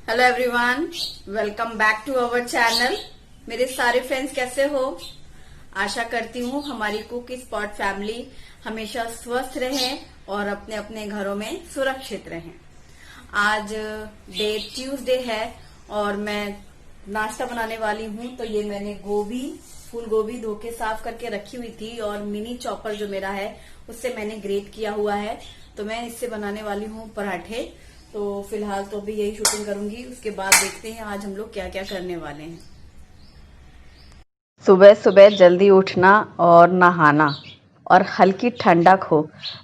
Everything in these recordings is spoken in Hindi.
Hello everyone, welcome back to our channel. मेरे सारे फ्रेंड्स कैसे हो? आशा करती हूँ हमारी कुक स्पॉट फैमिली हमेशा स्वस्थ रहे और अपने अपने घरों में सुरक्षित रहें। आज डेट ट्यूसडे है और मैं नाश्ता बनाने वाली हूँ। तो ये मैंने फूल गोभी धो के साफ करके रखी हुई थी और मिनी चॉपर जो मेरा है उससे मैंने ग्रेट किया हुआ है। तो मैं इससे बनाने वाली हूँ पराठे। तो फिलहाल तो अभी यही शूटिंग करूंगी, उसके बाद देखते हैं आज हम लोग क्या क्या करने वाले हैं। सुबह सुबह जल्दी उठना और नहाना और हल्की ठंडक हो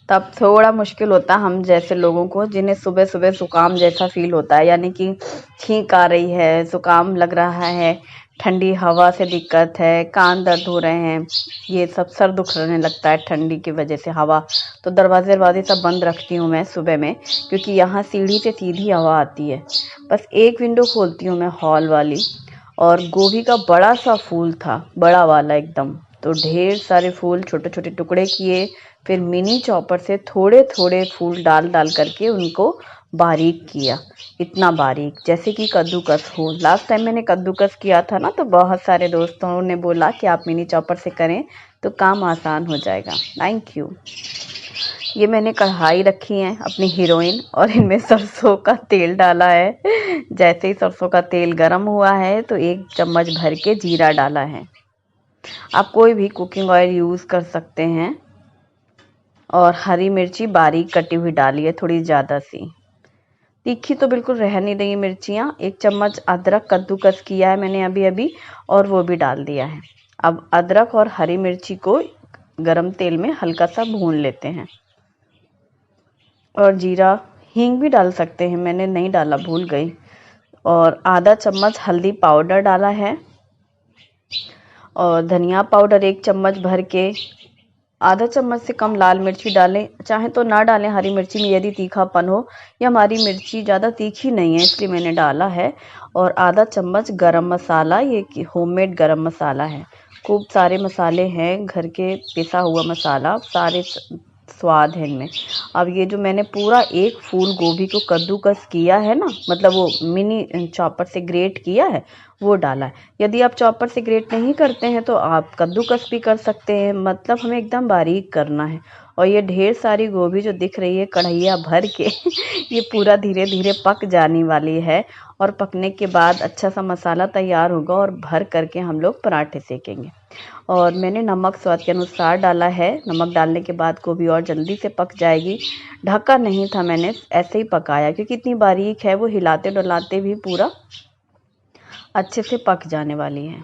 तब थोड़ा मुश्किल होता है हम जैसे लोगों को, जिन्हें सुबह सुबह जुकाम जैसा फील होता है, यानी कि छींक आ रही है, जुकाम लग रहा है, ठंडी हवा से दिक्कत है, कान दर्द हो रहे हैं, ये सब सर दुखने लगता है ठंडी की वजह से हवा। तो दरवाजे सब बंद रखती हूँ मैं सुबह में, क्योंकि यहाँ सीढ़ी से सीधी हवा आती है। बस एक विंडो खोलती हूँ मैं, हॉल वाली। और गोभी का बड़ा सा फूल था, बड़ा वाला एकदम। तो ढेर सारे फूल छोटे छोटे टुकड़े किए, फिर मिनी चॉपर से थोड़े थोड़े फूल डाल डाल करके उनको बारीक किया, इतना बारीक जैसे कि कद्दूकस हो। लास्ट टाइम मैंने कद्दूकस किया था ना, तो बहुत सारे दोस्तों ने बोला कि आप मिनी चॉपर से करें तो काम आसान हो जाएगा। Thank you. ये मैंने कढ़ाई रखी है अपनी हीरोइन, और इनमें सरसों का तेल डाला है। जैसे ही सरसों का तेल गरम हुआ है तो 1 चम्मच भर के जीरा डाला है। आप कोई भी कुकिंग ऑयल यूज़ कर सकते हैं। और हरी मिर्ची बारीक कटी हुई डाली है, थोड़ी ज़्यादा सी तीखी तो बिल्कुल रह नहीं रही मिर्चियाँ। 1 चम्मच अदरक कद्दूकस किया है मैंने अभी अभी, और वो भी डाल दिया है। अब अदरक और हरी मिर्ची को गरम तेल में हल्का सा भून लेते हैं। और जीरा, हींग भी डाल सकते हैं, मैंने नहीं डाला, भूल गई। और आधा चम्मच हल्दी पाउडर डाला है, और धनिया पाउडर 1 चम्मच भर के। आधा चम्मच से कम लाल मिर्ची डालें, चाहे तो ना डालें हरी मिर्ची में यदि तीखापन हो। या हमारी मिर्ची ज़्यादा तीखी नहीं है इसलिए मैंने डाला है। और आधा चम्मच गरम मसाला, ये होममेड गरम मसाला है। खूब सारे मसाले हैं, घर के पिसा हुआ मसाला, सारे स्वाद है इनमें। अब ये जो मैंने पूरा एक फूल गोभी को कद्दूकस किया है ना, मतलब वो मिनी चॉपर से ग्रेट किया है, वो डाला है। यदि आप चॉपर से ग्रेट नहीं करते हैं तो आप कद्दूकस भी कर सकते हैं, मतलब हमें एकदम बारीक करना है। और ये ढेर सारी गोभी जो दिख रही है कढ़ैया भर के ये पूरा धीरे धीरे पक जाने वाली है। और पकने के बाद अच्छा सा मसाला तैयार होगा और भर करके हम लोग पराठे सेकेंगे। और मैंने नमक स्वाद के अनुसार डाला है। नमक डालने के बाद गोभी और जल्दी से पक जाएगी। ढका नहीं था मैंने, ऐसे ही पकाया, क्योंकि इतनी बारीक है वो, हिलाते डुलाते भी पूरा अच्छे से पक जाने वाली है।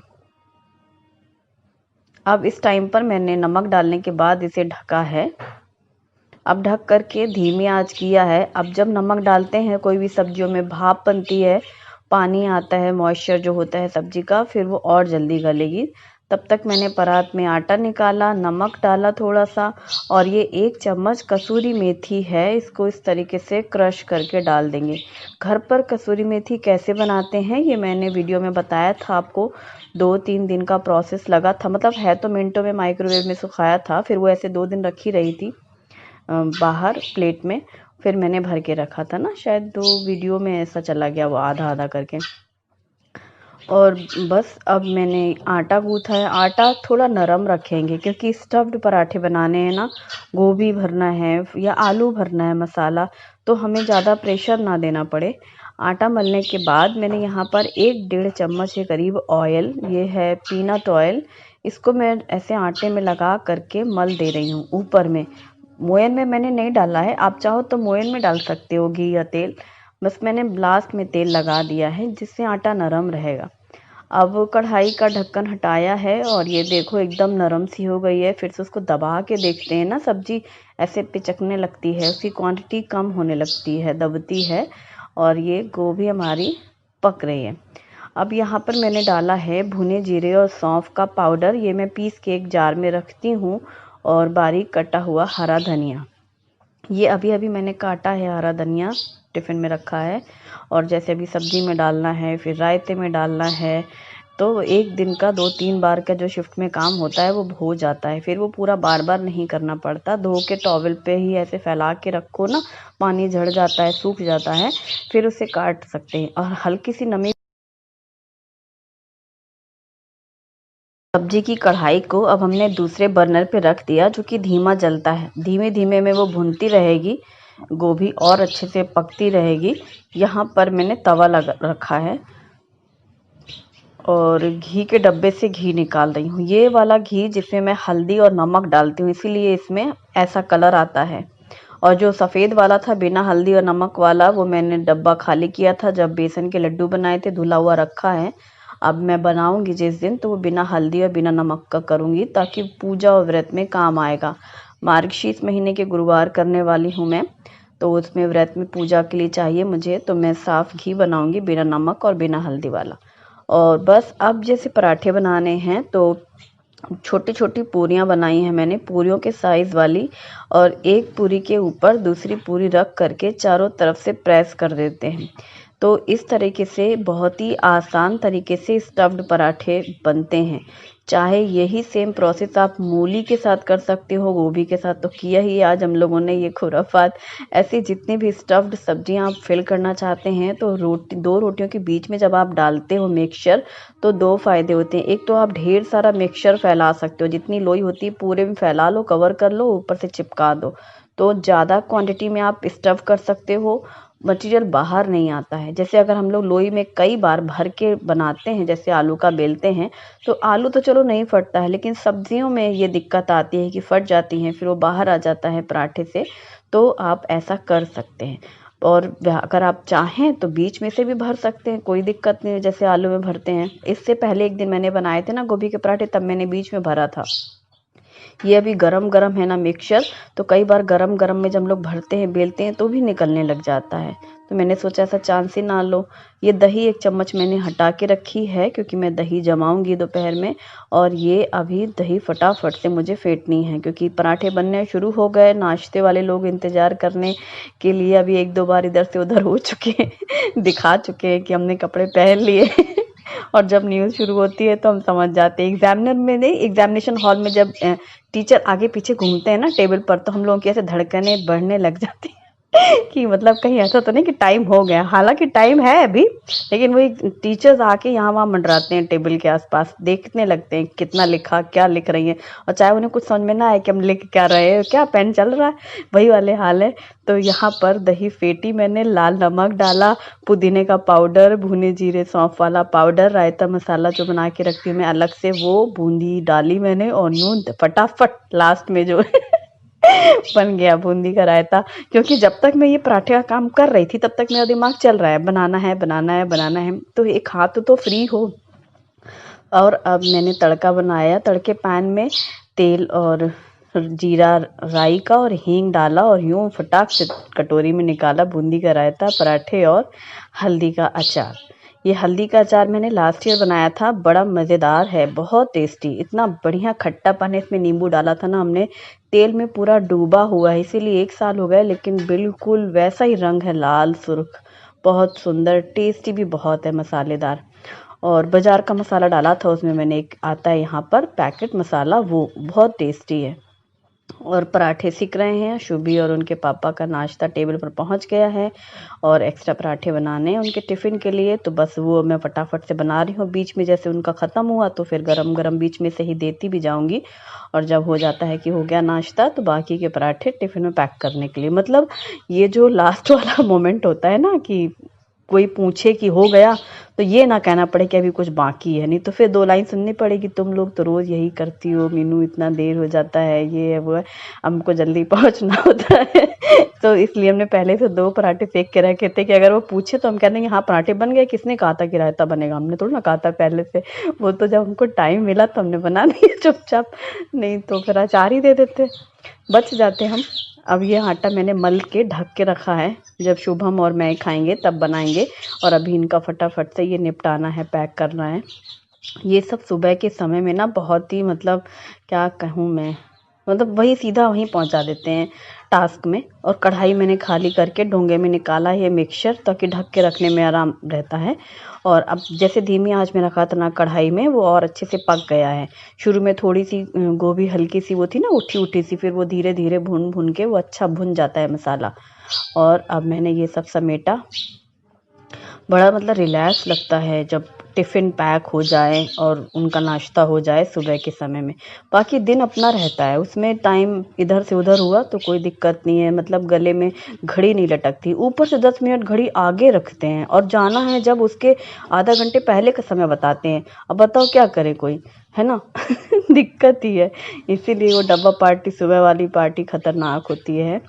अब इस टाइम पर मैंने नमक डालने के बाद इसे ढका है। अब ढक करके धीमी आंच किया है। अब जब नमक डालते हैं कोई भी सब्जियों में, भाप बनती है, पानी आता है, मॉइस्चर जो होता है सब्जी का, फिर वो और जल्दी गलेगी। तब तक मैंने परात में आटा निकाला, नमक डाला थोड़ा सा, और ये 1 चम्मच कसूरी मेथी है, इसको इस तरीके से क्रश करके डाल देंगे। घर पर कसूरी मेथी कैसे बनाते हैं ये मैंने वीडियो में बताया था आपको। 2-3 दिन का प्रोसेस लगा था, मतलब है तो मिनटों में, माइक्रोवेव में सुखाया था, फिर वो ऐसे 2 दिन रखी रही थी बाहर प्लेट में। फिर मैंने भर के रखा था ना, शायद 2 वीडियो में ऐसा चला गया वो, आधा आधा करके। और बस अब मैंने आटा गूथा है। आटा थोड़ा नरम रखेंगे क्योंकि स्टफ्ड पराठे बनाने हैं ना, गोभी भरना है या आलू भरना है मसाला, तो हमें ज़्यादा प्रेशर ना देना पड़े। आटा मलने के बाद मैंने यहाँ पर 1-1.5 चम्मच के करीब ऑयल, ये है पीनट ऑयल, इसको मैं ऐसे आटे में लगा करके मल दे रही हूँ ऊपर में। मोयन में मैंने नहीं डाला है, आप चाहो तो मोयन में डाल सकते हो घी या तेल। बस मैंने लास्ट में तेल लगा दिया है जिससे आटा नरम रहेगा। अब कढ़ाई का ढक्कन हटाया है और ये देखो एकदम नरम सी हो गई है। फिर से उसको दबा के देखते हैं ना, सब्जी ऐसे पिचकने लगती है, उसकी क्वांटिटी कम होने लगती है, दबती है, और ये गोभी हमारी पक रही है। अब यहाँ पर मैंने डाला है भुने जीरे और सौंफ का पाउडर, ये मैं पीस के एक जार में रखती हूँ। और बारीक कटा हुआ हरा धनिया, ये अभी अभी मैंने काटा है हरा धनिया, टिफ़िन में रखा है। और जैसे अभी सब्जी में डालना है, फिर रायते में डालना है, तो एक दिन का 2-3 बार का जो शिफ्ट में काम होता है वो हो जाता है। फिर वो पूरा बार बार नहीं करना पड़ता, धो के टॉवल पे ही ऐसे फैला के रखो ना, पानी झड़ जाता है, सूख जाता है, फिर उसे काट सकते हैं। और हल्की सी नमी सब्जी की कढ़ाई को अब हमने दूसरे बर्नर पे रख दिया, जो कि धीमा जलता है। धीमे धीमे में वो भुनती रहेगी, गोभी और अच्छे से पकती रहेगी। यहाँ पर मैंने तवा रखा है और घी के डब्बे से घी निकाल रही हूँ। ये वाला घी जिसमें मैं हल्दी और नमक डालती हूँ, इसीलिए इसमें ऐसा कलर आता है। और जो सफ़ेद वाला था बिना हल्दी और नमक वाला, वो मैंने डब्बा खाली किया था जब बेसन के लड्डू बनाए थे, धुला हुआ रखा है। अब मैं बनाऊंगी जिस दिन, तो वो बिना हल्दी और बिना नमक का करूंगी, ताकि पूजा और व्रत में काम आएगा। मार्गशीर्ष महीने के गुरुवार करने वाली हूँ मैं, तो उसमें व्रत में पूजा के लिए चाहिए मुझे, तो मैं साफ़ घी बनाऊंगी बिना नमक और बिना हल्दी वाला। और बस अब जैसे पराठे बनाने हैं तो छोटी छोटी पूरियां बनाई हैं मैंने, पूरियों के साइज़ वाली, और एक पूरी के ऊपर दूसरी पूरी रख करके चारों तरफ से प्रेस कर देते हैं। तो इस तरीके से बहुत ही आसान तरीके से स्टफ्ड पराठे बनते हैं। चाहे यही सेम प्रोसेस आप मूली के साथ कर सकते हो, गोभी के साथ तो किया ही आज हम लोगों ने ये खुराफात। ऐसी जितनी भी स्टफ्ड सब्जियां आप फिल करना चाहते हैं, तो दो रोटियों के बीच में जब आप डालते हो मिक्सचर, तो दो फायदे होते हैं। एक तो आप ढेर सारा मिक्सचर फैला सकते हो, जितनी लोई होती है पूरे में फैला लो, कवर कर लो, ऊपर से चिपका दो, तो ज़्यादा क्वांटिटी में आप स्टफ कर सकते हो, मटेरियल बाहर नहीं आता है। जैसे अगर हम लोग लोई में कई बार भर के बनाते हैं, जैसे आलू का बेलते हैं, तो आलू तो चलो नहीं फटता है, लेकिन सब्जियों में ये दिक्कत आती है कि फट जाती हैं, फिर वो बाहर आ जाता है पराठे से। तो आप ऐसा कर सकते हैं। और अगर आप चाहें तो बीच में से भी भर सकते हैं, कोई दिक्कत नहीं है, जैसे आलू में भरते हैं। इससे पहले एक दिन मैंने बनाए थे ना गोभी के पराठे, तब मैंने बीच में भरा था। ये अभी गरम गरम है ना मिक्सचर, तो कई बार गरम गरम में जब हम लोग भरते हैं बेलते हैं तो भी निकलने लग जाता है। तो मैंने सोचा ऐसा चांस ही ना लो। ये दही 1 चम्मच मैंने हटा के रखी है, क्योंकि मैं दही जमाऊंगी दोपहर में। और ये अभी दही फटाफट से मुझे फेंटनी है, क्योंकि पराठे बनने शुरू हो गए, नाश्ते वाले लोग इंतज़ार करने के लिए अभी 1-2 बार इधर से उधर हो चुके हैं दिखा चुके हैं कि हमने कपड़े पहन लिए और जब न्यूज़ शुरू होती है तो हम समझ जाते हैं। एग्जामिनर में नहीं, एग्जामिनेशन हॉल में जब टीचर आगे पीछे घूमते हैं ना टेबल पर, तो हम लोगों की ऐसे धड़कनें बढ़ने लग जाती हैं कि मतलब कहीं ऐसा तो नहीं कि टाइम हो गया। हालांकि टाइम है अभी, लेकिन वही टीचर्स आके यहाँ वहाँ मंडराते हैं टेबल के आसपास, देखने लगते हैं कितना लिखा, क्या लिख रही हैं, और चाहे उन्हें कुछ समझ में ना आए कि हम लिख क्या रहे हैं, क्या पेन चल रहा है, वही वाले हाल है। तो यहाँ पर दही फेंटी मैंने, लाल नमक डाला, पुदीने का पाउडर, भुने जीरे सौंफ वाला पाउडर, रायता मसाला जो बना के रखती हूँ मैं अलग से, वो बूंदी डाली मैंने, और यूँ फटाफट लास्ट में जो बन गया बूंदी का रायता। क्योंकि जब तक मैं ये पराठे का काम कर रही थी, तब तक मेरा दिमाग चल रहा है बनाना है बनाना है बनाना है, तो एक हाथ तो फ्री हो। और अब मैंने तड़का बनाया। तड़के पैन में तेल और जीरा, राई का और हींग डाला, और यूं फटाक से कटोरी में निकाला बूंदी का रायता, पराठे और हल्दी का अचार। ये हल्दी का अचार मैंने लास्ट ईयर बनाया था, बड़ा मज़ेदार है, बहुत टेस्टी, इतना बढ़िया खट्टापन है। इसमें नींबू डाला था ना हमने, तेल में पूरा डूबा हुआ है, इसीलिए 1 साल हो गए, लेकिन बिल्कुल वैसा ही रंग है, लाल सुर्ख, बहुत सुंदर, टेस्टी भी बहुत है, मसालेदार। और बाज़ार का मसाला डाला था उसमें मैंने, एक आता है यहाँ पर पैकेट मसाला, वो बहुत टेस्टी है। और पराठे सिक रहे हैं। शुभी और उनके पापा का नाश्ता टेबल पर पहुंच गया है, और एक्स्ट्रा पराठे बनाने हैं उनके टिफ़िन के लिए, तो बस वो मैं फटाफट से बना रही हूँ। बीच में जैसे उनका ख़त्म हुआ तो फिर गरम गरम बीच में से ही देती भी जाऊंगी, और जब हो जाता है कि हो गया नाश्ता, तो बाकी के पराठे टिफ़िन में पैक करने के लिए। मतलब ये जो लास्ट वाला मोमेंट होता है ना, कि कोई पूछे कि हो गया, तो ये ना कहना पड़े कि अभी कुछ बाकी है, नहीं तो फिर 2 लाइन सुननी पड़ेगी, तुम लोग तो रोज़ यही करती हो मीनू, इतना देर हो जाता है, ये है वो है, हमको जल्दी पहुंचना होता है। तो इसलिए हमने पहले से 2 पराठे फेंक के रखे थे, कि अगर वो पूछे तो हम कह देंगे हाँ पराठे बन गए, किसने कहा था कि रायता बनेगा, हमने थोड़ा ना कहा था पहले से। वो तो जब हमको टाइम मिला तो हमने बना दिया चुपचाप, नहीं तो फिर अचार ही दे देते, बच जाते हम। अब ये आटा मैंने मल के ढक के रखा है, जब शुभम और मैं खाएंगे तब बनाएंगे। और अभी इनका फटाफट से ये निपटाना है, पैक करना है। ये सब सुबह के समय में ना बहुत ही, मतलब क्या कहूँ मैं, मतलब वही सीधा वहीं पहुंचा देते हैं। टास्क में। और कढ़ाई मैंने खाली करके डोंगे में निकाला ये मिक्सचर, ताकि ढक के रखने में आराम रहता है। और अब जैसे धीमी आंच में रखा था ना कढ़ाई में, वो और अच्छे से पक गया है। शुरू में थोड़ी सी गोभी हल्की सी वो थी ना, उठी उठी सी, फिर वो धीरे धीरे भून भून के वो अच्छा भुन जाता है मसाला। और अब मैंने ये सब समेटा। बड़ा मतलब रिलैक्स लगता है जब टिफ़िन पैक हो जाए और उनका नाश्ता हो जाए सुबह के समय में। बाकी दिन अपना रहता है, उसमें टाइम इधर से उधर हुआ तो कोई दिक्कत नहीं है, मतलब गले में घड़ी नहीं लटकती। ऊपर से 10 मिनट घड़ी आगे रखते हैं, और जाना है जब उसके आधा घंटे पहले का समय बताते हैं। अब बताओ क्या करे कोई, है ना। दिक्कत ही है, इसीलिए वो डब्बा पार्टी, सुबह वाली पार्टी खतरनाक होती है।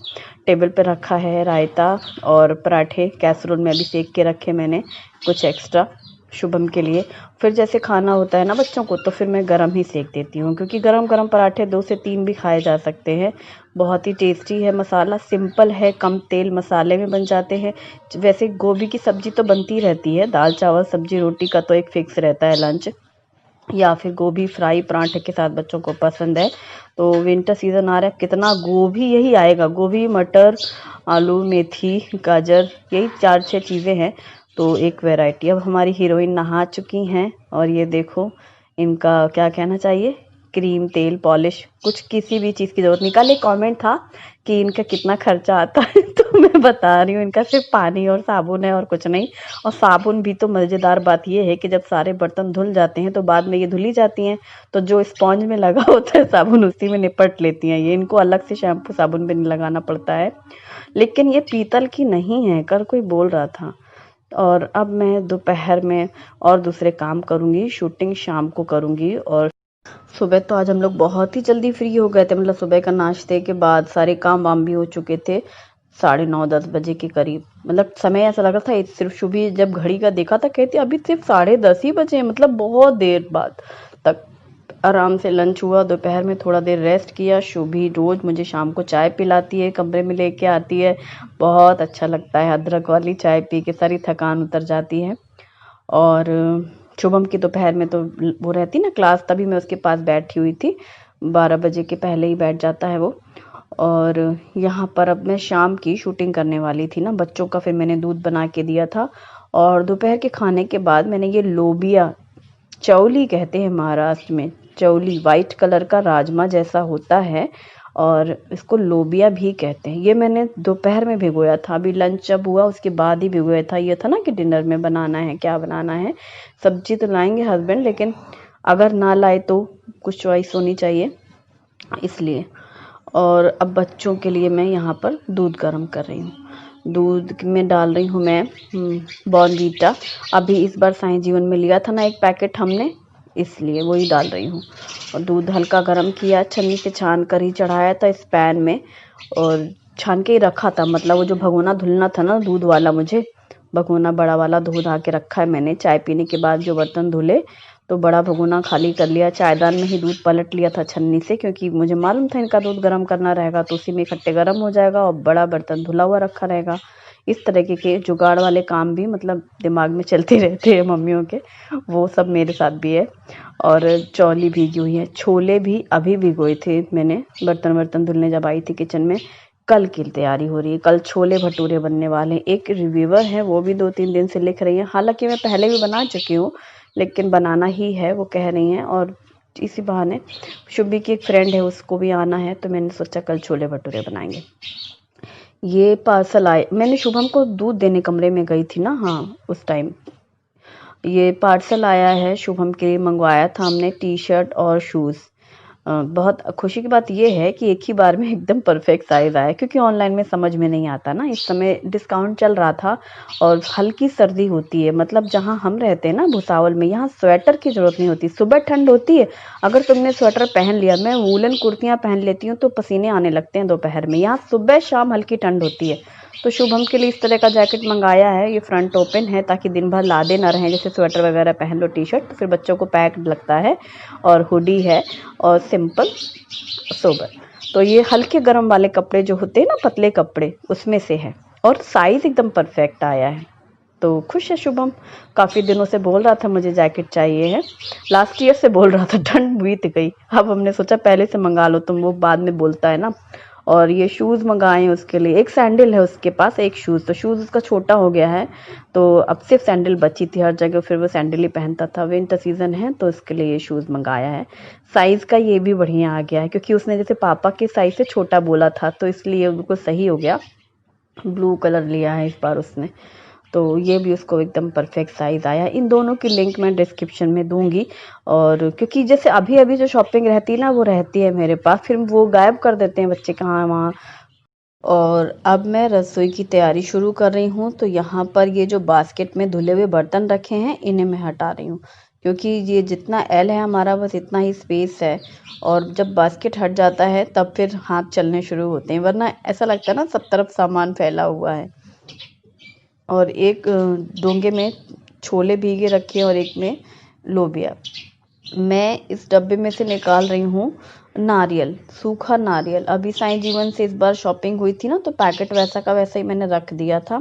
टेबल पे रखा है रायता और पराठे, कैसरोल में अभी सेक के रखे मैंने कुछ एक्स्ट्रा शुभम के लिए। फिर जैसे खाना होता है ना बच्चों को, तो फिर मैं गरम ही सेक देती हूँ, क्योंकि गरम गरम पराठे 2 से 3 भी खाए जा सकते हैं। बहुत ही टेस्टी है, मसाला सिंपल है, कम तेल मसाले में बन जाते हैं। वैसे गोभी की सब्जी तो बनती रहती है, दाल चावल सब्जी रोटी का तो एक फिक्स रहता है लंच, या फिर गोभी फ्राई पराठे के साथ बच्चों को पसंद है। तो विंटर सीजन आ रहा है, कितना गोभी यही आएगा, गोभी मटर आलू मेथी गाजर, यही 4-6 चीज़ें हैं, तो एक वैरायटी। अब हमारी हीरोइन नहा चुकी हैं, और ये देखो इनका क्या कहना चाहिए, क्रीम तेल पॉलिश, कुछ किसी भी चीज़ की ज़रूरत नहीं। कल एक कमेंट था कि इनका कितना खर्चा आता है, तो मैं बता रही हूँ इनका सिर्फ पानी और साबुन है और कुछ नहीं। और साबुन भी तो मज़ेदार बात ये है कि जब सारे बर्तन धुल जाते हैं तो बाद में ये धुली जाती हैं, तो जो स्पॉन्ज में लगा होता है साबुन उसी में निपट लेती हैं ये, इनको अलग से शैम्पू साबुन भी नहीं लगाना पड़ता है। लेकिन ये पीतल की नहीं है, कल कोई बोल रहा था। और अब मैं दोपहर में और दूसरे काम करूँगी, शूटिंग शाम को करूँगी। और सुबह तो आज हम लोग बहुत ही जल्दी फ्री हो गए थे, मतलब सुबह का नाश्ते के बाद सारे काम वाम भी हो चुके थे, 9:30-10 बजे के करीब। मतलब समय ऐसा लग रहा था, सिर्फ शुभी जब घड़ी का देखा था कहती अभी सिर्फ 10:30 ही बजे, मतलब बहुत देर बाद तक आराम से लंच हुआ। दोपहर में थोड़ा देर रेस्ट किया। शुभी रोज मुझे शाम को चाय पिलाती है, कमरे में लेके आती है, बहुत अच्छा लगता है, अदरक वाली चाय पी के सारी थकान उतर जाती है। और शुभम की दोपहर में तो वो रहती ना क्लास, तभी मैं उसके पास बैठी हुई थी, 12 बजे के पहले ही बैठ जाता है वो। और यहाँ पर अब मैं शाम की शूटिंग करने वाली थी ना, बच्चों का फिर मैंने दूध बना के दिया था। और दोपहर के खाने के बाद मैंने ये लोबिया, चौली कहते हैं महाराष्ट्र में, चौली वाइट कलर का राजमा जैसा होता है, और इसको लोबिया भी कहते हैं। ये मैंने दोपहर में भिगोया था, अभी लंच जब हुआ उसके बाद ही भिगोया था। ये था ना कि डिनर में बनाना है, क्या बनाना है, सब्जी तो लाएंगे हस्बैंड, लेकिन अगर ना लाए तो कुछ चॉइस होनी चाहिए, इसलिए। और अब बच्चों के लिए मैं यहाँ पर दूध गर्म कर रही हूँ। दूध में डाल रही हूँ मैं बॉर्नवीटा, अभी इस बार साईं जीवन में लिया था ना एक पैकेट हमने, इसलिए वही डाल रही हूँ। और दूध हल्का गर्म किया, छन्नी से छान कर ही चढ़ाया था इस पैन में, और छान के ही रखा था, मतलब वो जो भगोना धुलना था ना दूध वाला, मुझे भगोना बड़ा वाला दूध आके रखा है मैंने। चाय पीने के बाद जो बर्तन धुले तो बड़ा भगोना खाली कर लिया, चायदान में ही दूध पलट लिया था छन्नी से, क्योंकि मुझे मालूम था इनका दूध गर्म करना रहेगा तो उसी में इकट्ठे गर्म हो जाएगा और बड़ा बर्तन धुला हुआ रखा रहेगा। इस तरीके के जुगाड़ वाले काम भी मतलब दिमाग में चलते रहते हैं मम्मियों के, वो सब मेरे साथ भी है। और चौली भीगी हुई है, छोले भी अभी भिगोए थे मैंने, बर्तन धुलने जब आई थी किचन में। कल की तैयारी हो रही है, कल छोले भटूरे बनने वाले हैं। एक रिव्यूअर है वो भी 2-3 दिन से लिख रही है, हालांकि मैं पहले भी बना चुकी हूँ, लेकिन बनाना ही है वो कह रही हैं। और इसी बहाने शुभी की एक फ्रेंड है उसको भी आना है, तो मैंने सोचा कल छोले भटूरे बनाएंगे। ये पार्सल आए, मैंने शुभम को दूध देने कमरे में गई थी ना, हाँ उस टाइम ये पार्सल आया है शुभम के लिए, मंगवाया था हमने टी शर्ट और शूज़। बहुत खुशी की बात ये है कि एक ही बार में एकदम परफेक्ट साइज़ आया, क्योंकि ऑनलाइन में समझ में नहीं आता ना। इस समय डिस्काउंट चल रहा था और हल्की सर्दी होती है, मतलब जहाँ हम रहते हैं ना भुसावल में, यहाँ स्वेटर की ज़रूरत नहीं होती। सुबह ठंड होती है, अगर तुमने स्वेटर पहन लिया, मैं वूलन कुर्तियाँ पहन लेती हूँ तो पसीने आने लगते हैं दोपहर में, यहाँ सुबह शाम हल्की ठंड होती है। तो शुभम के लिए इस तरह का जैकेट मंगाया है, ये फ्रंट ओपन है ताकि दिन भर लादे ना रहें, जैसे स्वेटर वगैरह पहन लो टी शर्ट तो फिर बच्चों को पैक लगता है। और हुडी है और सिंपल सोबर। तो ये हल्के गर्म वाले कपड़े जो होते हैं ना, पतले कपड़े, उसमें से है, और साइज़ एकदम परफेक्ट आया है। तो खुश है शुभम, काफ़ी दिनों से बोल रहा था मुझे जैकेट चाहिए है, लास्ट ईयर से बोल रहा था, ठंड बीत गई, अब हमने सोचा पहले से मंगा लो तुम, वो बाद में बोलता है ना। और ये शूज़ मंगाए हैं उसके लिए। एक सैंडल है उसके पास, एक शूज़। तो शूज़ उसका छोटा हो गया है, तो अब सिर्फ सैंडल बची थी। हर जगह फिर वो सैंडल ही पहनता था। विंटर सीजन है तो इसके लिए ये शूज़ मंगाया है। साइज़ का ये भी बढ़िया आ गया है, क्योंकि उसने जैसे पापा के साइज़ से छोटा बोला था, तो इसलिए बिल्कुल सही हो गया। ब्लू कलर लिया है इस बार उसने, तो ये भी उसको एकदम परफेक्ट साइज़ आया। इन दोनों की लिंक मैं डिस्क्रिप्शन में दूंगी। और क्योंकि जैसे अभी अभी जो शॉपिंग रहती है ना, वो रहती है मेरे पास, फिर वो गायब कर देते हैं बच्चे कहाँ वहाँ। और अब मैं रसोई की तैयारी शुरू कर रही हूँ। तो यहाँ पर ये जो बास्केट में धुले हुए बर्तन रखे हैं, इन्हें मैं हटा रही हूँ, क्योंकि ये जितना एल है हमारा, बस इतना ही स्पेस है। और जब बास्केट हट जाता है तब फिर हाथ चलने शुरू होते हैं, वरना ऐसा लगता है ना सब तरफ सामान फैला हुआ है। और एक डोंगे में छोले भीगे रखे हैं और एक में लोबिया। मैं इस डब्बे में से निकाल रही हूँ नारियल, सूखा नारियल। अभी साईं जीवन से इस बार शॉपिंग हुई थी ना, तो पैकेट वैसा का वैसा ही मैंने रख दिया था।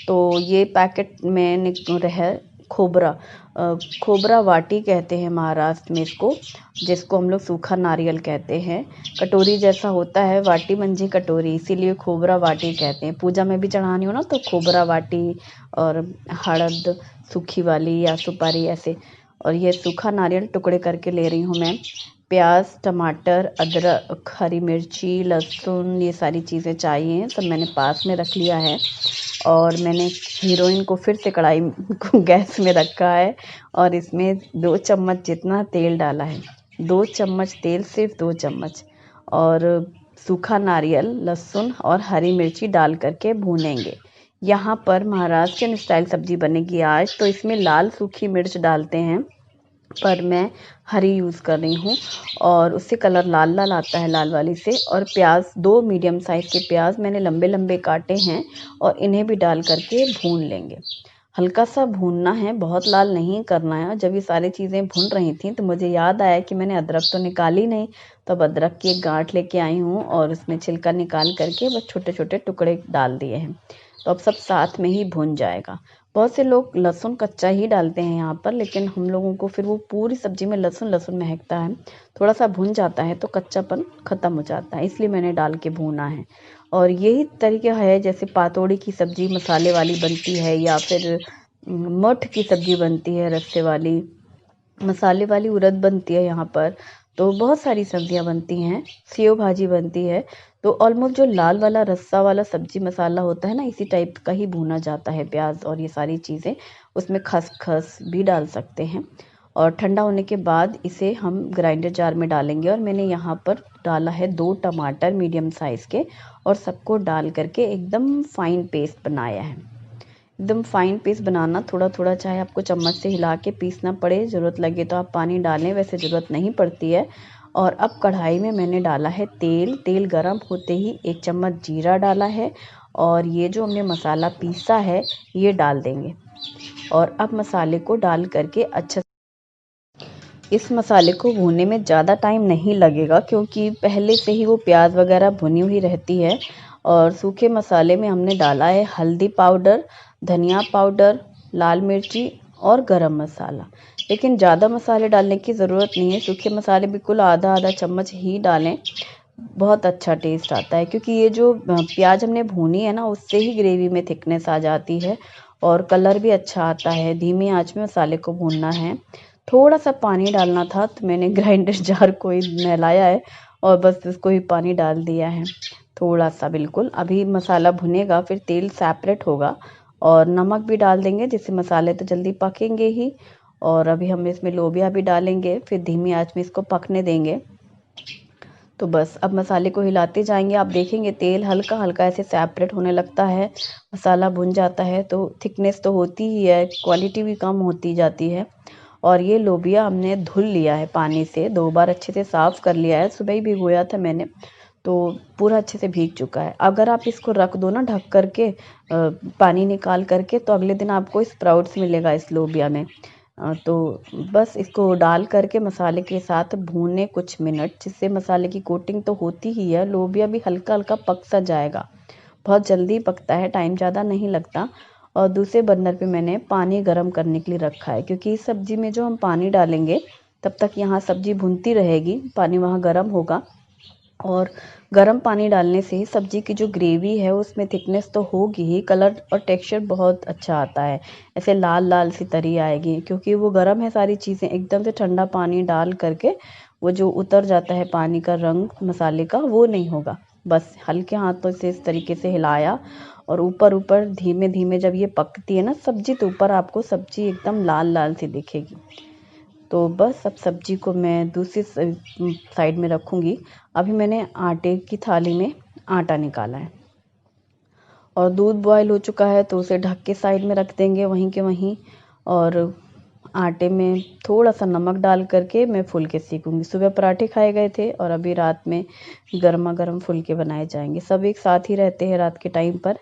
तो ये पैकेट में रह खोबरा, खोबरा वाटी कहते हैं महाराष्ट्र में इसको, जिसको हम लोग सूखा नारियल कहते हैं। कटोरी जैसा होता है, वाटी मंझी कटोरी, इसीलिए खोबरा वाटी कहते हैं। पूजा में भी चढ़ानी हो ना तो खोबरा वाटी और हळद सूखी वाली या सुपारी ऐसे। और ये सूखा नारियल टुकड़े करके ले रही हूँ मैं। प्याज, टमाटर, अदरक, हरी मिर्ची, लहसुन, ये सारी चीज़ें चाहिए, सब मैंने पास में रख लिया है। और मैंने हीरोइन को फिर से कढ़ाई को गैस में रखा है और इसमें 2 चम्मच जितना तेल डाला है। 2 चम्मच तेल, सिर्फ 2 चम्मच। और सूखा नारियल, लहसुन और हरी मिर्ची डाल करके भूनेंगे। यहाँ पर महाराष्ट्रियन स्टाइल सब्जी बनेगी आज, तो इसमें लाल सूखी मिर्च डालते हैं, पर मैं हरी यूज़ कर रही हूँ और उससे कलर लाल लाल आता है, लाल वाली से। और प्याज, 2 मीडियम साइज़ के प्याज मैंने लंबे लंबे काटे हैं और इन्हें भी डाल करके भून लेंगे। हल्का सा भूनना है, बहुत लाल नहीं करना है। जब ये सारी चीज़ें भून रही थी तो मुझे याद आया कि मैंने अदरक तो निकाली नहीं, तो अब अदरक की एक गांठ लेके आई हूँ और उसमें छिलका निकाल करके बस छोटे छोटे टुकड़े डाल दिए हैं। तो अब सब साथ में ही भुन जाएगा। बहुत से लोग लहसुन कच्चा ही डालते हैं यहाँ पर, लेकिन हम लोगों को फिर वो पूरी सब्जी में लहसुन लहसुन महकता है। थोड़ा सा भुन जाता है तो कच्चापन ख़त्म हो जाता है, इसलिए मैंने डाल के भूना है। और यही तरीका है जैसे पातोड़ी की सब्ज़ी मसाले वाली बनती है, या फिर मठ की सब्ज़ी बनती है रस्से वाली, मसाले वाली उड़द बनती है यहाँ पर। तो बहुत सारी सब्जियाँ बनती हैं, सेव भाजी बनती है। तो ऑलमोस्ट जो लाल वाला रस्सा वाला सब्जी मसाला होता है ना, इसी टाइप का ही भुना जाता है प्याज और ये सारी चीज़ें। उसमें खसखस भी डाल सकते हैं। और ठंडा होने के बाद इसे हम ग्राइंडर जार में डालेंगे। और मैंने यहाँ पर डाला है 2 टमाटर मीडियम साइज़ के, और सबको डाल करके एकदम फाइन पेस्ट बनाया है। एकदम फाइन पेस्ट बनाना, थोड़ा थोड़ा चाहे आपको चम्मच से हिला के पीसना पड़े, ज़रूरत लगे तो आप पानी डालें, वैसे ज़रूरत नहीं पड़ती है। और अब कढ़ाई में मैंने डाला है तेल। तेल गरम होते ही 1 चम्मच जीरा डाला है और ये जो हमने मसाला पीसा है ये डाल देंगे। और अब मसाले को डाल करके अच्छा, इस मसाले को भूनने में ज़्यादा टाइम नहीं लगेगा, क्योंकि पहले से ही वो प्याज वगैरह भुनी हुई रहती है। और सूखे मसाले में हमने डाला है हल्दी पाउडर, धनिया पाउडर, लाल मिर्ची और गरम मसाला। लेकिन ज़्यादा मसाले डालने की ज़रूरत नहीं है, सूखे मसाले बिल्कुल आधा आधा चम्मच ही डालें, बहुत अच्छा टेस्ट आता है। क्योंकि ये जो प्याज हमने भूनी है ना, उससे ही ग्रेवी में थिकनेस आ जाती है और कलर भी अच्छा आता है। धीमी आंच में मसाले को भूनना है। थोड़ा सा पानी डालना था तो मैंने ग्राइंडर जार को ही नहलाया है और बस इसको ही पानी डाल दिया है, थोड़ा सा बिल्कुल। अभी मसाला भुनेगा, फिर तेल सेपरेट होगा और नमक भी डाल देंगे, जिससे मसाले तो जल्दी पकेंगे ही। और अभी हम इसमें लोबिया भी डालेंगे, फिर धीमी आंच में इसको पकने देंगे। तो बस अब मसाले को हिलाते जाएंगे। आप देखेंगे तेल हल्का हल्का ऐसे सेपरेट होने लगता है, मसाला भुन जाता है। तो थिकनेस तो होती ही है, क्वालिटी भी कम होती जाती है। और ये लोबिया हमने धुल लिया है पानी से, 2 बार अच्छे से साफ़ कर लिया है। सुबह ही भिगोया था मैंने, तो पूरा अच्छे से भीग चुका है। अगर आप इसको रख दो ना ढक करके, पानी निकाल करके, तो अगले दिन आपको स्प्राउट्स मिलेगा इस लोबिया में। तो बस इसको डाल करके मसाले के साथ भूने कुछ मिनट, जिससे मसाले की कोटिंग तो होती ही है, लोबिया भी हल्का हल्का पक सा जाएगा। बहुत जल्दी पकता है, टाइम ज़्यादा नहीं लगता। और दूसरे बर्नर पे मैंने पानी गर्म करने के लिए रखा है, क्योंकि इस सब्ज़ी में जो हम पानी डालेंगे तब तक यहाँ सब्ज़ी भुनती रहेगी, पानी वहाँ गर्म होगा। और गर्म पानी डालने से सब्जी की जो ग्रेवी है उसमें थिकनेस तो होगी ही, कलर और टेक्सचर बहुत अच्छा आता है, ऐसे लाल लाल सी तरी आएगी क्योंकि वो गर्म है। सारी चीज़ें एकदम से ठंडा पानी डाल करके वो जो उतर जाता है पानी का रंग मसाले का, वो नहीं होगा। बस हल्के हाथों से इस तरीके से हिलाया और ऊपर ऊपर धीमे धीमे जब ये पकती है ना सब्जी, तो ऊपर आपको सब्जी एकदम लाल लाल सी दिखेगी। तो बस अब सब्जी को मैं दूसरी साइड में रखूँगी। अभी मैंने आटे की थाली में आटा निकाला है और दूध बॉयल हो चुका है, तो उसे ढक के साइड में रख देंगे वहीं के वहीं। और आटे में थोड़ा सा नमक डाल करके मैं फुलके सेकूँगी। सुबह पराठे खाए गए थे और अभी रात में गर्मा गर्म फुलके बनाए जाएंगे। सब एक साथ ही रहते हैं रात के टाइम पर।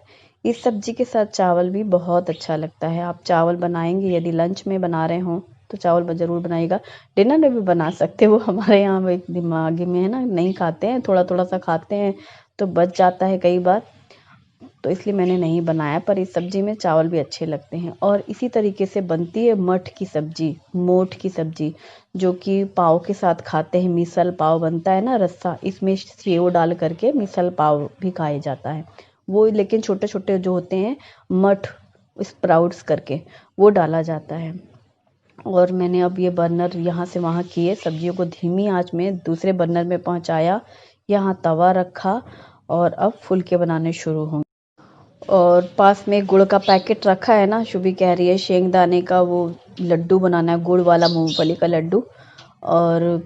इस सब्जी के साथ चावल भी बहुत अच्छा लगता है। आप चावल बनाएंगे, यदि लंच में बना रहे हों तो चावल ज़रूर बनाइएगा। डिनर में भी बना सकते हो, हमारे यहाँ एक दिमागी में है ना, नहीं खाते हैं, थोड़ा थोड़ा सा खाते हैं तो बच जाता है कई बार, तो इसलिए मैंने नहीं बनाया। पर इस सब्जी में चावल भी अच्छे लगते हैं। और इसी तरीके से बनती है मठ की सब्जी, मोठ की सब्जी, जो कि पाव के साथ खाते हैं। मिसल पाव बनता है ना रस्सा, इसमें सेव डाल करके मिसल पाव भी खाया जाता है वो, लेकिन छोटे छोटे जो होते हैं मठ स्प्राउट्स करके वो डाला जाता है। और मैंने अब ये बर्नर यहाँ से वहाँ किए, सब्जियों को धीमी आंच में दूसरे बर्नर में पहुँचाया, यहाँ तवा रखा और अब फुलके बनाने शुरू होंगे। और पास में गुड़ का पैकेट रखा है ना, शुभी कह रही है शेंगदाने का वो लड्डू बनाना है, गुड़ वाला मूंगफली का लड्डू। और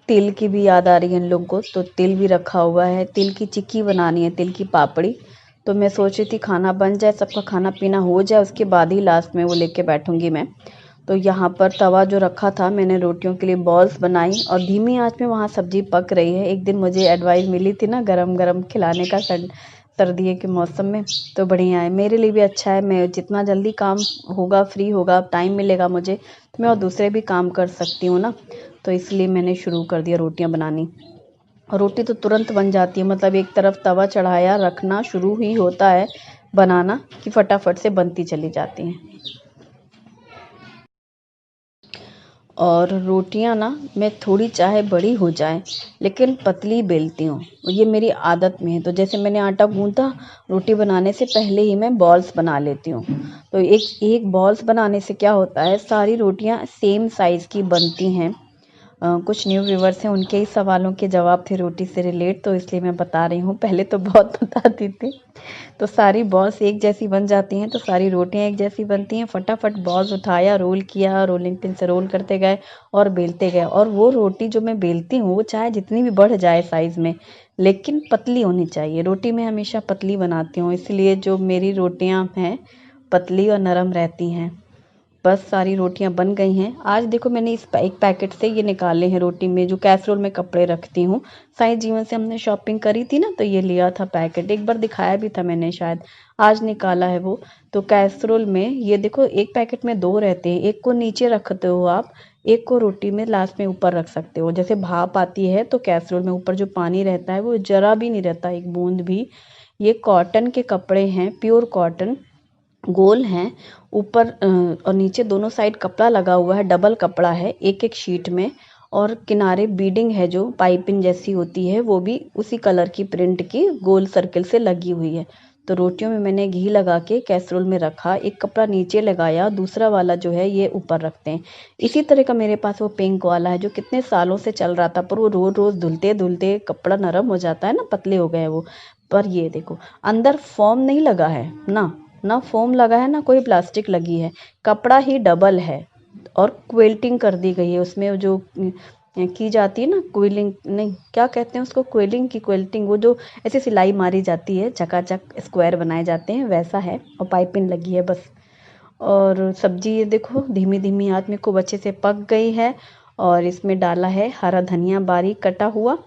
तिल की भी याद आ रही है इन लोगों को, तो तिल भी रखा हुआ है। तिल की चिक्की बनानी है, तिल की पापड़ी। तो मैं सोच रही थी खाना बन जाए, सबका खाना पीना हो जाए, उसके बाद ही लास्ट में वो लेके बैठूंगी मैं। तो यहाँ पर तवा जो रखा था, मैंने रोटियों के लिए बॉल्स बनाई और धीमी आंच में वहाँ सब्जी पक रही है। एक दिन मुझे एडवाइस मिली थी ना गरम गरम खिलाने का सर्दियों के मौसम में, तो बढ़िया है, मेरे लिए भी अच्छा है। मैं जितना जल्दी काम होगा, फ्री होगा, टाइम मिलेगा मुझे, तो मैं और दूसरे भी काम कर सकती हूँ ना। तो इसलिए मैंने शुरू कर दिया रोटियाँ बनानी। और रोटी तो तुरंत बन जाती है, मतलब एक तरफ तवा चढ़ाया, रखना शुरू ही होता है बनाना कि फटाफट से बनती चली जाती हैं। और रोटियां ना मैं थोड़ी चाहे बड़ी हो जाए लेकिन पतली बेलती हूँ, ये मेरी आदत में है। तो जैसे मैंने आटा गूंथा, रोटी बनाने से पहले ही मैं बॉल्स बना लेती हूँ। तो एक एक बॉल्स बनाने से क्या होता है, सारी रोटियां सेम साइज़ की बनती हैं। कुछ न्यू व्यूवर्स हैं, उनके ही सवालों के जवाब थे रोटी से रिलेट, तो इसलिए मैं बता रही हूँ। पहले तो बहुत बताती थी। तो सारी बॉल्स एक जैसी बन जाती हैं, तो सारी रोटियां एक जैसी बनती हैं। फटाफट बॉल्स उठाया, रोल किया, रोलिंग पिन से रोल करते गए और बेलते गए। और वो रोटी जो मैं बेलती हूँ वो चाहे जितनी भी बढ़ जाए साइज़ में, लेकिन पतली होनी चाहिए। रोटी मैं हमेशा पतली बनाती हूँ, इसलिए जो मेरी रोटियाँ हैं पतली और नरम रहती हैं। बस सारी रोटियां बन गई हैं। आज देखो मैंने इस एक पैकेट से ये निकाले हैं रोटी में, जो कैसरोल में कपड़े रखती हूँ। साई जीवन से हमने शॉपिंग करी थी ना, तो ये लिया था पैकेट, एक बार दिखाया भी था मैंने, शायद आज निकाला है वो। तो कैसरोल में ये देखो, एक पैकेट में 2 रहते हैं, एक को नीचे रखते हो आप, एक को रोटी में लास्ट में ऊपर रख सकते हो। जैसे भाप आती है तो कैसरोल में ऊपर जो पानी रहता है वो जरा भी नहीं रहता, एक बूंद भी। ये कॉटन के कपड़े हैं, प्योर कॉटन, गोल हैं ऊपर और नीचे दोनों साइड कपड़ा लगा हुआ है, डबल कपड़ा है एक एक शीट में। और किनारे बीडिंग है जो पाइपिंग जैसी होती है, वो भी उसी कलर की प्रिंट की गोल सर्किल से लगी हुई है। तो रोटियों में मैंने घी लगा के कैसरोल में रखा, एक कपड़ा नीचे लगाया, दूसरा वाला जो है ये ऊपर रखते हैं। इसी तरह का मेरे पास वो पिंक वाला है जो कितने सालों से चल रहा था, पर वो रोज रोज धुलते धुलते कपड़ा नरम हो जाता है ना, पतले हो गए वो। पर ये देखो अंदर फॉर्म नहीं लगा है ना, ना फोम लगा है ना कोई प्लास्टिक लगी है, कपड़ा ही डबल है। और क्विल्टिंग कर दी गई है उसमें, जो की जाती है ना, क्विलिंग नहीं, क्या कहते हैं उसको, क्विलिंग की क्विल्टिंग, वो जो ऐसे सिलाई मारी जाती है, चकाचक स्क्वायर बनाए जाते हैं, वैसा है। और पाइपिंग लगी है बस। और सब्जी ये देखो धीमी धीमी आंच में खूब अच्छे से पक गई है। और इसमें डाला है हरा धनिया बारीक कटा हुआ।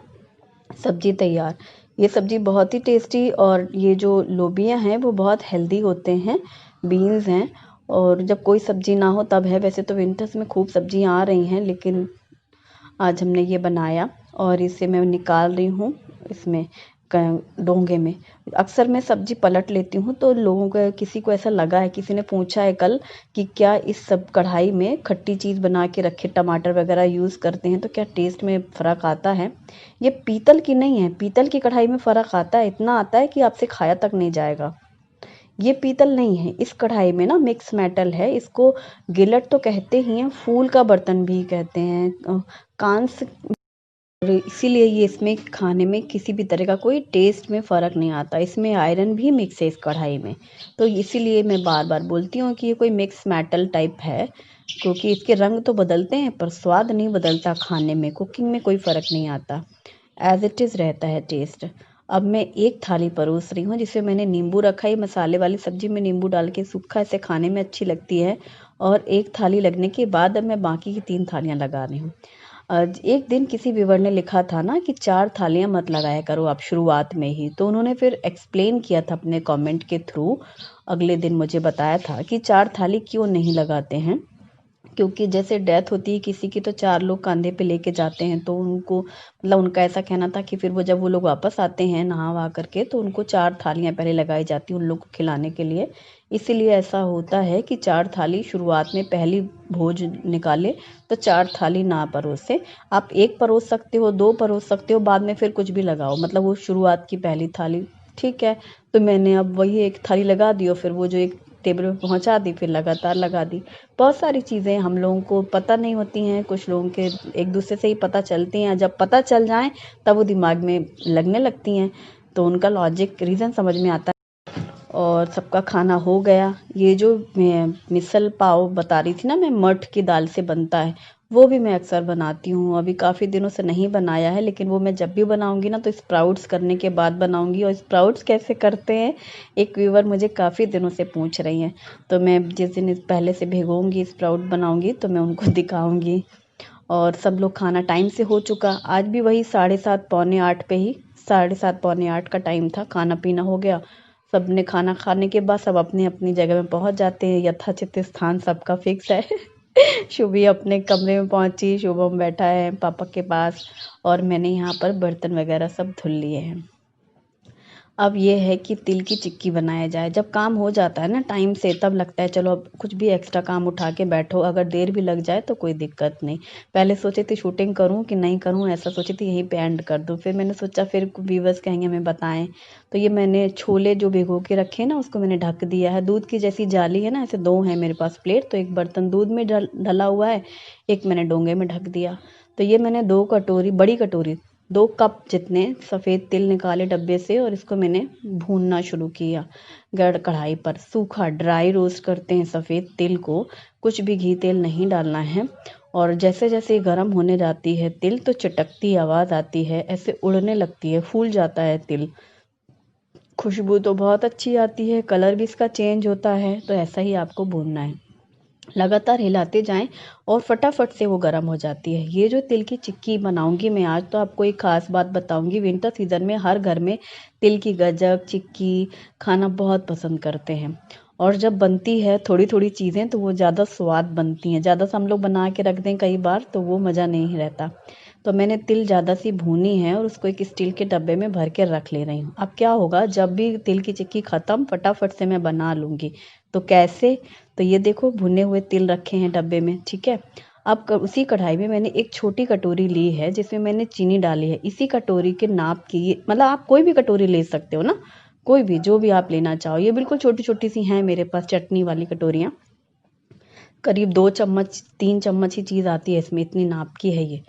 सब्जी तैयार। ये सब्जी बहुत ही टेस्टी, और ये जो लोबिया हैं वो बहुत हेल्दी होते हैं, बीन्स हैं। और जब कोई सब्जी ना हो तब है, वैसे तो विंटर्स में खूब सब्जियां आ रही हैं, लेकिन आज हमने ये बनाया और इसे मैं निकाल रही हूँ। इसमें डोंगे में। अक्सर मैं सब्जी पलट लेती हूँ तो लोगों को, किसी को ऐसा लगा है, किसी ने पूछा है कल कि क्या इस सब कढ़ाई में खट्टी चीज़ बना के रखे, टमाटर वगैरह यूज़ करते हैं तो क्या टेस्ट में फ़र्क आता है। ये पीतल की नहीं है, पीतल की कढ़ाई में फ़र्क आता है, इतना आता है कि आपसे खाया तक नहीं जाएगा। ये पीतल नहीं है, इस कढ़ाई में ना मिक्स मेटल है। इसको गिलट तो कहते ही हैं, फूल का बर्तन भी कहते हैं, कांस, और इसीलिए ये इसमें खाने में किसी भी तरह का कोई टेस्ट में फ़र्क नहीं आता। इसमें आयरन भी मिक्स है इस कढ़ाई में, तो इसीलिए मैं बार बार बोलती हूँ कि ये कोई मिक्स मेटल टाइप है, क्योंकि इसके रंग तो बदलते हैं पर स्वाद नहीं बदलता। खाने में, कुकिंग में कोई फ़र्क नहीं आता, एज इट इज़ रहता है टेस्ट। अब मैं एक थाली परोस रही हूँ जिसमें मैंने नींबू रखा है। मसाले वाली सब्जी में नींबू डाल के सूखा ऐसे खाने में अच्छी लगती है। और एक थाली लगने के बाद अब मैं बाकी की 3 थालियाँ लगा रही हूँ। एक दिन किसी व्यूअर ने लिखा था ना कि 4 थालियाँ मत लगाया करो आप शुरुआत में ही, तो उन्होंने फिर एक्सप्लेन किया था अपने कमेंट के थ्रू। अगले दिन मुझे बताया था कि 4 थाली क्यों नहीं लगाते हैं, क्योंकि जैसे डेथ होती है किसी की तो 4 लोग कंधे पे लेके जाते हैं, तो उनको, मतलब उनका ऐसा कहना था कि फिर वो जब वो लोग वापस आते हैं नहा वहा करके, तो उनको 4 थालियाँ पहले लगाई जाती हैं उन लोग को खिलाने के लिए। इसीलिए ऐसा होता है कि 4 थाली शुरुआत में पहली भोज निकाले तो 4 थाली ना परोसे। आप 1 परोस सकते हो, 2 परोस सकते हो, बाद में फिर कुछ भी लगाओ, मतलब वो शुरुआत की पहली थाली, ठीक है। तो मैंने अब वही 1 थाली लगा दी और फिर वो जो एक टेबल पे पहुंचा दी, फिर लगातार लगा दी। बहुत सारी चीज़ें हम लोगों को पता नहीं होती हैं, कुछ लोगों के एक दूसरे से ही पता चलती हैं। जब पता चल जाए तब वो दिमाग में लगने लगती हैं, तो उनका लॉजिक रीज़न समझ में आता है। और सबका खाना हो गया। ये जो मैं मिसल पाव बता रही थी ना, मैं मठ की दाल से बनता है, वो भी मैं अक्सर बनाती हूँ। अभी काफ़ी दिनों से नहीं बनाया है, लेकिन वो मैं जब भी बनाऊंगी ना तो स्प्राउट्स करने के बाद बनाऊंगी। और स्प्राउट्स कैसे करते हैं, एक व्यूवर मुझे काफ़ी दिनों से पूछ रही हैं, तो मैं जिस दिन पहले से भिगोऊंगी स्प्राउट बनाऊंगी तो मैं उनको दिखाऊंगी। और सब लोग खाना टाइम से हो चुका, आज भी वही 7:30 पौने 8 पे ही, 7:30 पौने 8 का टाइम था। खाना पीना हो गया, सबने खाना खाने के बाद सब अपनी अपनी जगह में पहुंच जाते हैं। यथाचित स्थान सबका फिक्स है। शुभी अपने कमरे में पहुंची, शुभम बैठा है पापा के पास, और मैंने यहाँ पर बर्तन वगैरह सब धुल लिए हैं। अब ये है कि तिल की चिक्की बनाया जाए। जब काम हो जाता है ना टाइम से, तब लगता है चलो अब कुछ भी एक्स्ट्रा काम उठा के बैठो, अगर देर भी लग जाए तो कोई दिक्कत नहीं। पहले सोची थी शूटिंग करूं कि नहीं करूं, ऐसा सोची थी यहीं पे एंड कर दूं, फिर मैंने सोचा फिर व्यूवर्स कहेंगे हमें बताएं। तो ये मैंने छोले जो भिगो के रखे ना उसको मैंने ढक दिया है। दूध की जैसी जाली है ना, ऐसे 2 है मेरे पास प्लेट, तो एक बर्तन दूध में ढला हुआ है, एक मैंने डोंगे में ढक दिया। तो ये मैंने 2 कटोरी, बड़ी कटोरी 2 कप जितने सफ़ेद तिल निकाले डब्बे से, और इसको मैंने भूनना शुरू किया गड़ कढ़ाई पर। सूखा ड्राई रोस्ट करते हैं सफ़ेद तिल को, कुछ भी घी तेल नहीं डालना है। और जैसे जैसे गर्म होने जाती है तिल तो चटकती आवाज़ आती है, ऐसे उड़ने लगती है, फूल जाता है तिल। खुशबू तो बहुत अच्छी आती है, कलर भी इसका चेंज होता है। तो ऐसा ही आपको भूनना है, लगातार हिलाते जाएं और फटाफट से वो गर्म हो जाती है। ये जो तिल की चिक्की बनाऊंगी मैं आज, तो आपको एक खास बात बताऊंगी। विंटर सीजन में हर घर में तिल की गजक चिक्की खाना बहुत पसंद करते हैं, और जब बनती है थोड़ी थोड़ी चीज़ें तो वो ज़्यादा स्वाद बनती हैं। ज़्यादा से हम लोग बना के रख दें कई बार तो वो मज़ा नहीं रहता। तो मैंने तिल ज़्यादा सी भूनी है और उसको एक स्टील के डब्बे में भर के रख ले रही हूँ। अब क्या होगा, जब भी तिल की चिक्की ख़त्म फटाफट से मैं बना लूँगी। तो कैसे, तो ये देखो भुने हुए तिल रखे हैं डब्बे में, ठीक है। अब उसी कढ़ाई में मैंने एक छोटी कटोरी ली है जिसमें मैंने चीनी डाली है, इसी कटोरी के नाप की, मतलब आप कोई भी कटोरी ले सकते हो ना, कोई भी जो भी आप लेना चाहो। ये बिल्कुल छोटी छोटी सी हैं मेरे पास चटनी वाली कटोरियाँ, करीब 2 चम्मच 3 चम्मच ही चीज़ आती है इसमें, इतनी नाप की है ये।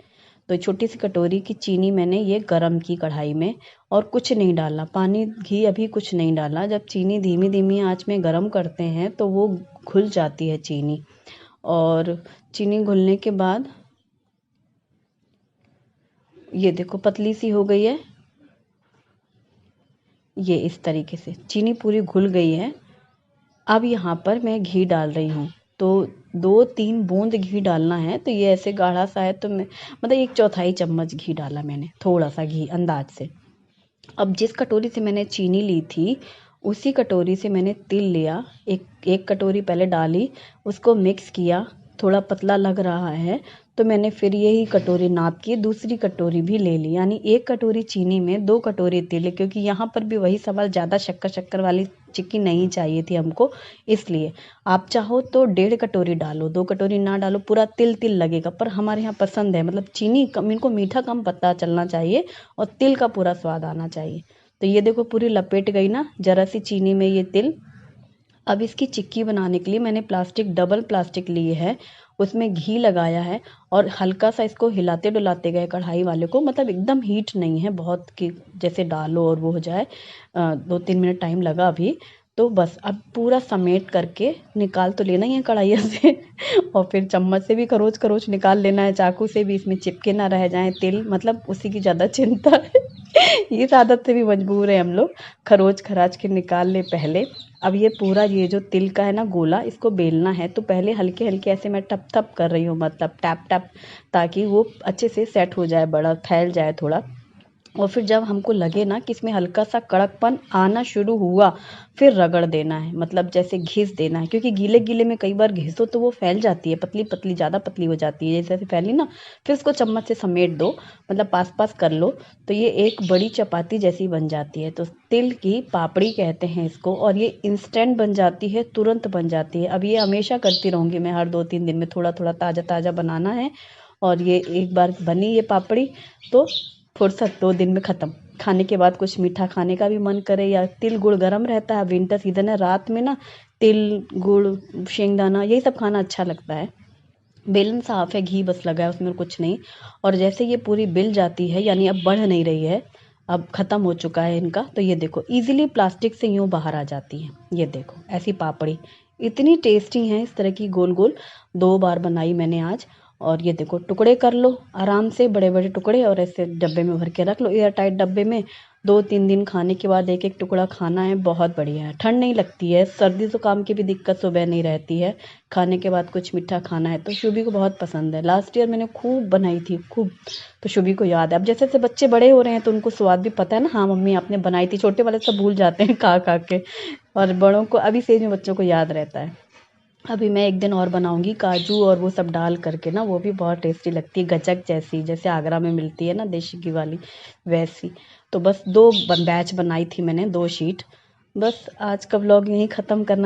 तो छोटी सी कटोरी की चीनी मैंने ये गरम की कढ़ाई में, और कुछ नहीं डाला, पानी घी अभी कुछ नहीं डाला। जब चीनी धीमी धीमी आंच में गरम करते हैं तो वो घुल जाती है चीनी, और चीनी घुलने के बाद ये देखो पतली सी हो गई है। ये इस तरीके से चीनी पूरी घुल गई है। अब यहाँ पर मैं घी डाल रही हूँ, तो 2-3 बूंद घी डालना है। तो ये ऐसे गाढ़ा सा है तो मैं, मतलब 1/4 चम्मच घी डाला मैंने, थोड़ा सा घी अंदाज से। अब जिस कटोरी से मैंने चीनी ली थी उसी कटोरी से मैंने तिल लिया, एक कटोरी पहले डाली, उसको मिक्स किया, थोड़ा पतला लग रहा है, तो मैंने फिर यही कटोरी नाप के दूसरी कटोरी भी ले ली, यानी 1 कटोरी चीनी में 2 कटोरी तिल, क्योंकि यहाँ पर भी वही सवाल, ज़्यादा शक्कर वाली चिक्की नहीं चाहिए थी हमको, इसलिए आप चाहो तो 1.5 कटोरी डालो, 2 कटोरी ना डालो, पूरा तिल तिल लगेगा। पर हमारे यहाँ पसंद है, मतलब चीनी कम, इनको मीठा कम पता चलना चाहिए और तिल का पूरा स्वाद आना चाहिए। तो ये देखो पूरी लपेट गई ना जरा सी चीनी में ये तिल। अब इसकी चिक्की बनाने के लिए मैंने डबल प्लास्टिक लिए है, उसमें घी लगाया है और हल्का सा इसको हिलाते डुलाते गए कढ़ाई वाले को, मतलब एकदम हीट नहीं है बहुत कि जैसे डालो और वो हो जाए। 2-3 मिनट टाइम लगा अभी, तो बस अब पूरा समेट करके निकाल तो लेना ही है कढ़ाई से और फिर चम्मच से भी खरोच खरोच निकाल लेना है, चाकू से भी, इसमें चिपके ना रह जाए तिल, मतलब उसी की ज़्यादा चिंता है इस आदत से भी मजबूर है हम लोग, खरोच खराच के निकाल ले पहले। अब ये पूरा ये जो तिल का है ना गोला, इसको बेलना है, तो पहले हल्के हल्के ऐसे मैं टप टप कर रही हूँ, मतलब टैप टैप, ताकि वो अच्छे से सेट हो जाए, बड़ा फैल जाए थोड़ा। और फिर जब हमको लगे ना कि इसमें हल्का सा कड़कपन आना शुरू हुआ, फिर रगड़ देना है, मतलब जैसे घिस देना है, क्योंकि गीले गीले में कई बार घिसो तो वो फैल जाती है, पतली पतली, ज़्यादा पतली हो जाती है, जैसे फैली ना, फिर उसको चम्मच से समेट दो, मतलब पास पास कर लो, तो ये एक बड़ी चपाती जैसी बन जाती है। तो तिल की पापड़ी कहते हैं इसको, और ये इंस्टेंट बन जाती है, तुरंत बन जाती है। अब ये हमेशा करती रहूँगी मैं, हर 2-3 दिन में थोड़ा थोड़ा ताज़ा ताज़ा बनाना है। और ये एक बार बनी ये पापड़ी तो फुर्सत 2 दिन में ख़त्म। खाने के बाद कुछ मीठा खाने का भी मन करे, या तिल गुड़ गरम रहता है, विंटर सीजन है, रात में ना तिल गुड़ शेंगदाना यही सब खाना अच्छा लगता है। बेलन साफ है, घी बस लगा है उसमें, कुछ नहीं। और जैसे ये पूरी बिल जाती है, यानी अब बढ़ नहीं रही है, अब ख़त्म हो चुका है इनका, तो ये देखो इजीली प्लास्टिक से यूँ बाहर आ जाती है। ये देखो ऐसी पापड़ी इतनी टेस्टी है, इस तरह की गोल गोल 2 बार बनाई मैंने आज। और ये देखो टुकड़े कर लो आराम से, बड़े बड़े टुकड़े, और ऐसे डब्बे में भर के रख लो, एयर टाइट डब्बे में। 2-3 दिन खाने के बाद एक एक टुकड़ा खाना है, बहुत बढ़िया है, ठंड नहीं लगती है, सर्दी जुकाम की भी दिक्कत सुबह नहीं रहती है। खाने के बाद कुछ मीठा खाना है तो शुभी को बहुत पसंद है, लास्ट ईयर मैंने खूब बनाई थी, खूब, तो शुभी को याद है। अब जैसे जैसे बच्चे बड़े हो रहे हैं तो उनको स्वाद भी पता है ना, हाँ मम्मी आपने बनाई थी, छोटे वाले सब भूल जाते हैं खा खा के, और बड़ों को अभी से में बच्चों को याद रहता है। अभी मैं एक दिन और बनाऊंगी काजू और वो सब डाल करके ना, वो भी बहुत टेस्टी लगती है, गचक जैसी, जैसे आगरा में मिलती है ना देशी घी वाली, वैसी। तो बस 2 बैच बनाई थी मैंने, 2 शीट। बस आज का व्लॉग यहीं ख़त्म करना